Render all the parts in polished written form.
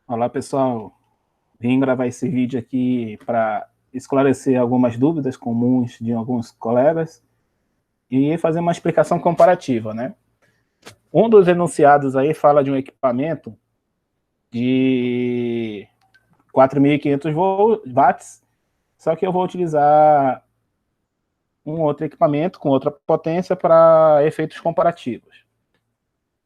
Olá, pessoal. Vim gravar esse vídeo aqui para esclarecer algumas dúvidas comuns de alguns colegas e fazer uma explicação comparativa, né? Um dos enunciados aí fala de um equipamento de 4.500 watts, só que eu vou utilizar um outro equipamento com outra potência para efeitos comparativos.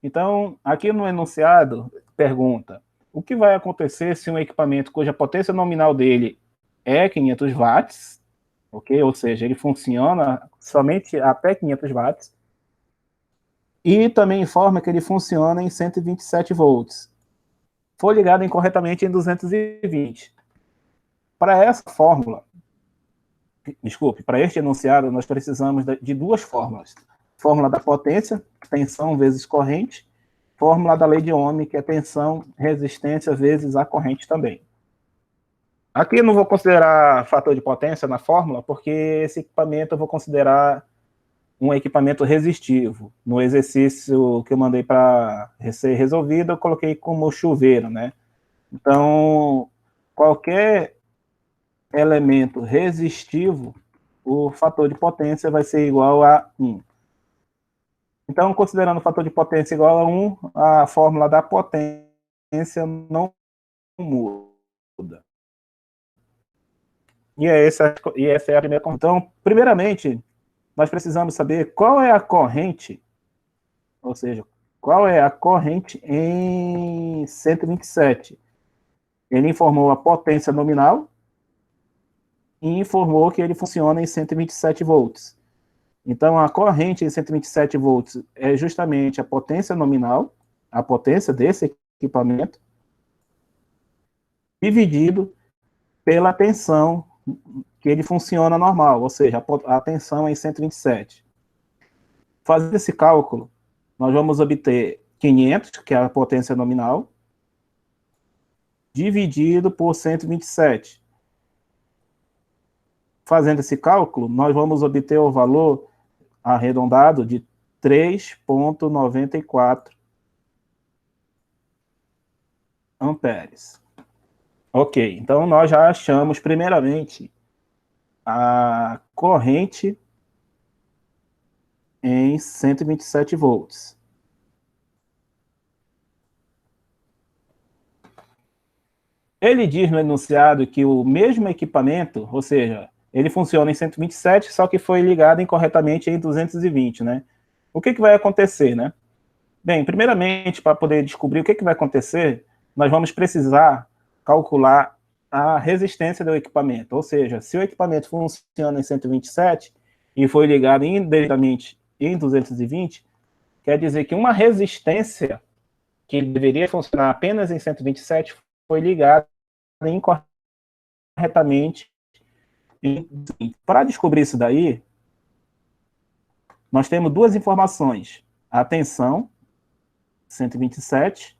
Então, aqui no enunciado, pergunta: o que vai acontecer se um equipamento cuja potência nominal dele é 500 watts, ok? Ou seja, ele funciona somente até 500 watts, e também informa que ele funciona em 127 volts. Foi ligado incorretamente em 220. Para essa fórmula, desculpe, para este enunciado, nós precisamos de duas fórmulas. Fórmula da potência, tensão vezes corrente, fórmula da lei de Ohm, que é tensão, resistência vezes a corrente também. Aqui eu não vou considerar fator de potência na fórmula, porque esse equipamento eu vou considerar um equipamento resistivo. No exercício que eu mandei para ser resolvido, eu coloquei como chuveiro, né? Então, qualquer elemento resistivo, o fator de potência vai ser igual a 1. Então, considerando o fator de potência igual a 1, a fórmula da potência não muda. E essa é a primeira. Então, primeiramente, nós precisamos saber qual é a corrente, ou seja, qual é a corrente em 127. Ele informou a potência nominal e informou que ele funciona em 127 volts. Então, a corrente em 127 volts é justamente a potência nominal, a potência desse equipamento, dividido pela tensão que ele funciona normal, ou seja, a tensão é em 127. Fazendo esse cálculo, nós vamos obter 500, que é a potência nominal, dividido por 127. Fazendo esse cálculo, nós vamos obter o valor arredondado de 3,94 amperes. Ok, então nós já achamos, primeiramente, a corrente em 127 volts. Ele diz no enunciado que o mesmo equipamento, ou seja, ele funciona em 127, só que foi ligado incorretamente em 220, né? O que vai acontecer, né? Bem, primeiramente, para poder descobrir o que vai acontecer, nós vamos precisar calcular a resistência do equipamento. Ou seja, se o equipamento funciona em 127 e foi ligado indevidamente em 220, quer dizer que uma resistência que deveria funcionar apenas em 127 foi ligada incorretamente. Para descobrir isso daí, nós temos duas informações: a tensão, 127,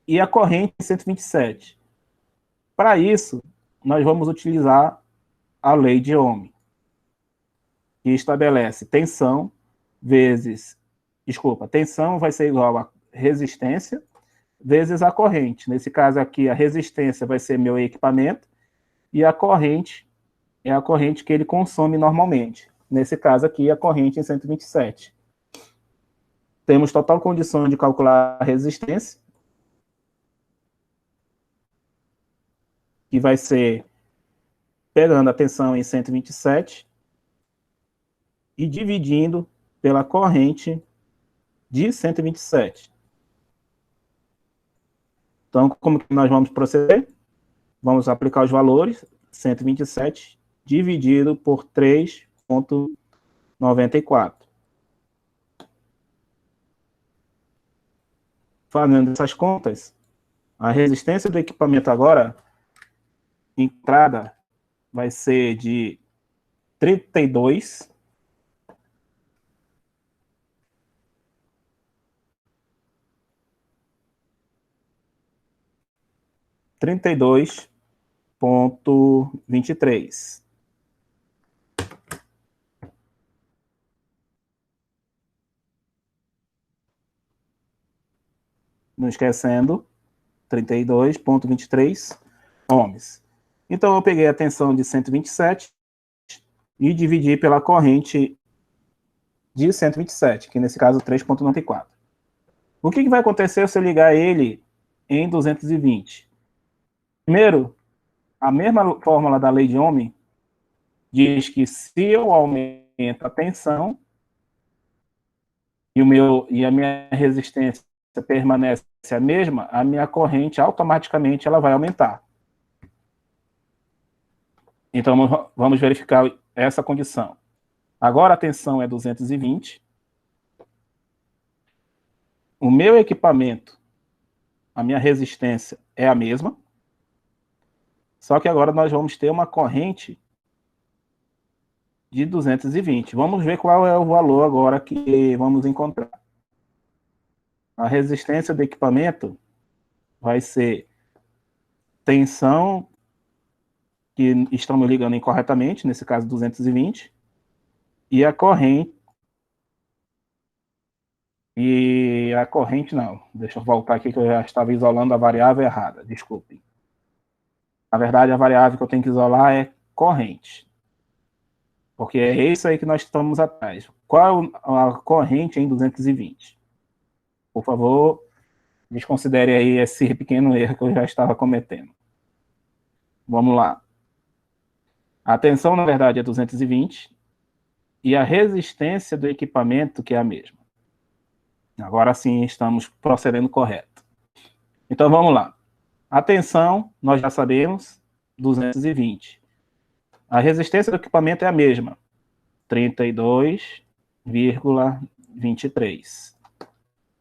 e a corrente, 127. Para isso, nós vamos utilizar a lei de Ohm, que estabelece tensão tensão vai ser igual a resistência vezes a corrente. Nesse caso aqui, a resistência vai ser meu equipamento e a corrente é a corrente que ele consome normalmente. Nesse caso aqui, a corrente em 127. Temos total condição de calcular a resistência, que vai ser pegando a tensão em 127 e dividindo pela corrente de 127. Então, como que nós vamos proceder? Vamos aplicar os valores, 127 dividido por 3,94. Fazendo essas contas, a resistência do equipamento agora, entrada, vai ser de 32 32,23. Não esquecendo, 32,23 ohms. Então, eu peguei a tensão de 127 e dividi pela corrente de 127, que nesse caso 3,94. O que vai acontecer se eu ligar ele em 220? Primeiro, a mesma fórmula da lei de Ohm diz que se eu aumento a tensão e a minha resistência permanece a mesma, a minha corrente automaticamente ela vai aumentar. Então, vamos verificar essa condição. Agora a tensão é 220. O meu equipamento, a minha resistência é a mesma. Só que agora nós vamos ter uma corrente de 220. Vamos ver qual é o valor agora que vamos encontrar. A resistência do equipamento vai ser tensão, que estamos ligando incorretamente, nesse caso 220, e a corrente não, deixa eu voltar aqui que eu já estava isolando a variável errada, desculpem. Na verdade, a variável que eu tenho que isolar é corrente, porque é isso aí que nós estamos atrás. Qual é a corrente em 220? Por favor, desconsidere aí esse pequeno erro que eu já estava cometendo. Vamos lá. A tensão, na verdade, é 220 e a resistência do equipamento que é a mesma. Agora sim estamos procedendo correto. Então vamos lá. A tensão, nós já sabemos, 220. A resistência do equipamento é a mesma, 32,23.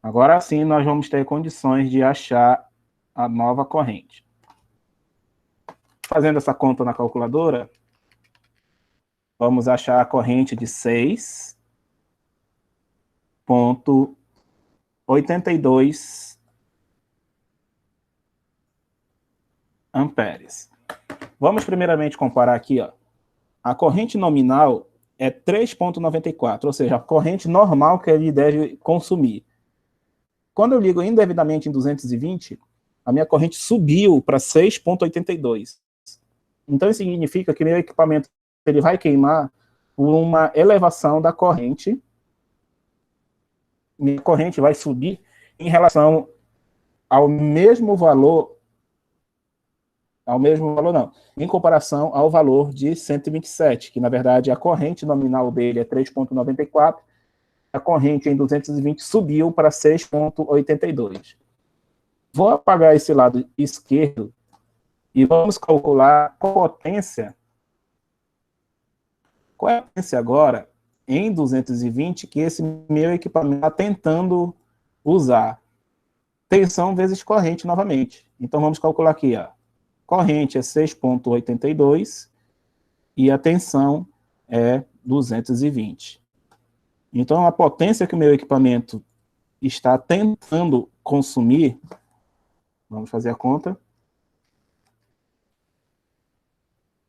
Agora sim nós vamos ter condições de achar a nova corrente. Fazendo essa conta na calculadora, vamos achar a corrente de 6,82 amperes. Vamos primeiramente comparar aqui, ó. A corrente nominal é 3,94, ou seja, a corrente normal que ele deve consumir. Quando eu ligo indevidamente em 220, a minha corrente subiu para 6,82. Então isso significa que meu equipamento ele vai queimar por uma elevação da corrente. Minha corrente vai subir em relação ao mesmo valor não, em comparação ao valor de 127, que na verdade a corrente nominal dele é 3,94, a corrente em 220 subiu para 6,82. Vou apagar esse lado esquerdo e vamos calcular qual é a potência agora em 220 que esse meu equipamento está tentando usar. Tensão vezes corrente novamente. Então vamos calcular aqui, ó. Corrente é 6,82 e a tensão é 220. Então, a potência que o meu equipamento está tentando consumir, vamos fazer a conta.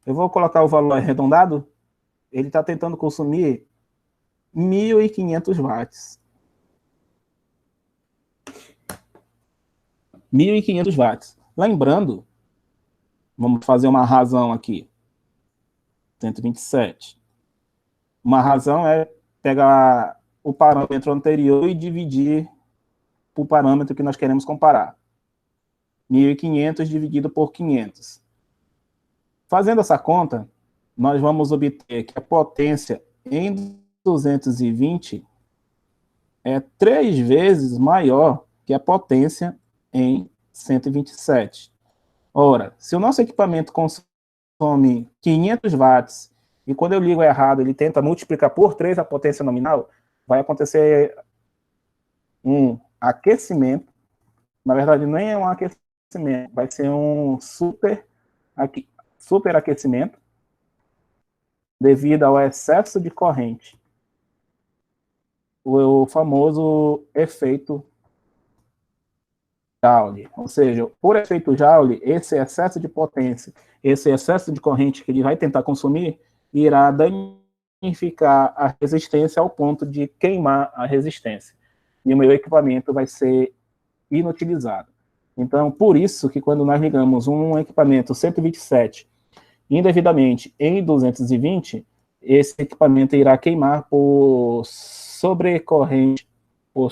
Eu vou colocar o valor arredondado, ele está tentando consumir 1.500 watts. 1.500 watts. Lembrando, vamos fazer uma razão aqui. 127. Uma razão é pegar o parâmetro anterior e dividir o parâmetro que nós queremos comparar. 1.500 dividido por 500. Fazendo essa conta, nós vamos obter que a potência em 220 é 3 vezes maior que a potência em 127. Ora, se o nosso equipamento consome 500 watts e quando eu ligo errado ele tenta multiplicar por 3 a potência nominal, vai acontecer um aquecimento. Na verdade, nem é um aquecimento, vai ser um superaquecimento devido ao excesso de corrente. O famoso efeito Joule. Ou seja, por efeito Joule, esse excesso de potência, esse excesso de corrente que ele vai tentar consumir, irá danificar a resistência ao ponto de queimar a resistência. E o meu equipamento vai ser inutilizado. Então, por isso que quando nós ligamos um equipamento 127 indevidamente em 220, esse equipamento irá queimar por sobrecorrente, por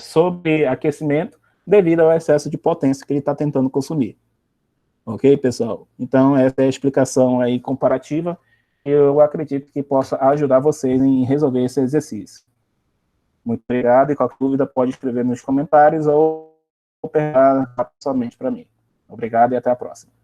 sobreaquecimento, devido ao excesso de potência que ele está tentando consumir. Ok, pessoal? Então, essa é a explicação aí comparativa. Eu acredito que possa ajudar vocês em resolver esse exercício. Muito obrigado, e qualquer dúvida pode escrever nos comentários ou perguntar somente para mim. Obrigado e até a próxima.